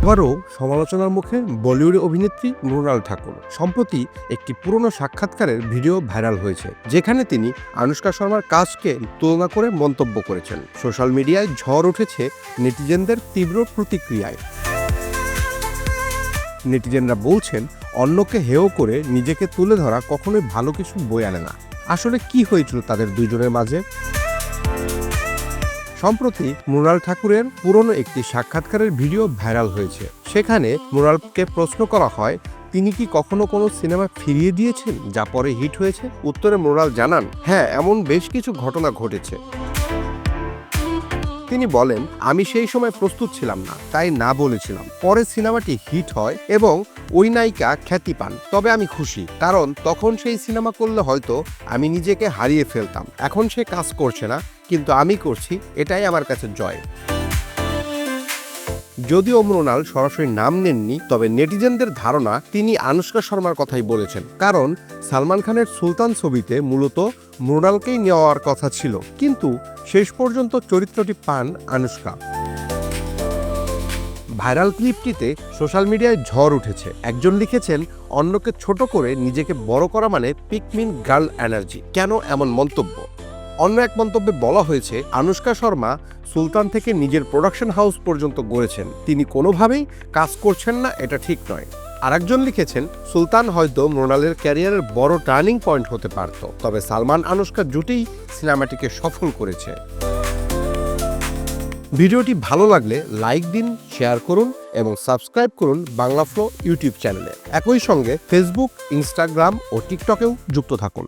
এবারও সমালোচনার মুখে বলিউড অভিনেত্রী মৃণাল ঠাকুর। সম্প্রতি একটি পুরনো সাক্ষাৎকারের ভিডিও ভাইরাল হয়েছে, যেখানে তিনি আনুশকা শর্মার কাজকে তুলনা করে মন্তব্য করেছেন। সোশ্যাল মিডিয়ায় ঝড় উঠেছে নেটিজেনদের তীব্র প্রতিক্রিয়ায়। নেটিজেনরা বলছেন, অন্যকে হেয় করে নিজেকে তুলে ধরা কখনোই ভালো কিছু বয়ে আনে না। আসলে কি হয়েছিল তাদের দুইজনের মাঝে? সম্প্রতি মৃণাল ঠাকুরের পুরনো একটি সাক্ষাৎকারের ভিডিও ভাইরাল হয়েছে। সেখানে মৃণালকে প্রশ্ন করা হয়, তিনি কি কখনো কোনো সিনেমা ফিরিয়ে দিয়েছেন যা পরে হিট হয়েছে? উত্তরে মৃণাল জানান, হ্যাঁ, এমন বেশ কিছু ঘটনা ঘটেছে। তিনি বলেন, আমি সেই সময় প্রস্তুত ছিলাম না, তাই না বলেছিলাম। পরে সিনেমাটি হিট হয় এবং ওই নায়িকা খ্যাতি পান। তবে আমি খুশি, কারণ তখন সেই সিনেমা করলে হয়তো আমি নিজেকে হারিয়ে ফেলতাম। এখন সে কাজ করছে না, কিন্তু আমি করছি, এটাই আমার কাছে জয়। যদিও মৃণাল সরাসরি নাম নেননি, তবে নেটিজেনদের ধারণা তিনি আনুশকা শর্মার কথাই বলেছেন, কারণ সালমান খানের সুলতান ছবিতে মূলত মৃণালকেই নেওয়ার কথা ছিল, কিন্তু শেষ পর্যন্ত চরিত্রটি পান আনুশকা। ভাইরাল ক্লিপটিতে সোশ্যাল মিডিয়ায় ঝড় উঠেছে। একজন লিখেছেন, অন্যকে ছোট করে নিজেকে বড় করা মানে পিকমিন গার্ল এনার্জি। কেন এমন মন্তব্য? অন্য এক মন্তব্যে বলা হয়েছে, আনুশকা শর্মা সুলতান থেকে নিজের প্রোডাকশন হাউস পর্যন্ত গড়েছেন, তিনি কোনোভাবেই কাজ করছেন না, এটা ঠিক নয়। আরেকজন লিখেছেন, সুলতান হয়তো মৃণালের ক্যারিয়ারের বড় টার্নিং পয়েন্ট হতে পারত, তবে সালমান আনুশকা জুটিই সিনেমাটিকে সফল করেছে। ভিডিওটি ভালো লাগলে লাইক দিন, শেয়ার করুন এবং সাবস্ক্রাইব করুন বাংলা ফ্লো ইউটিউব চ্যানেলে। একই সঙ্গে ফেসবুক, ইনস্টাগ্রাম ও টিকটকেও যুক্ত থাকুন।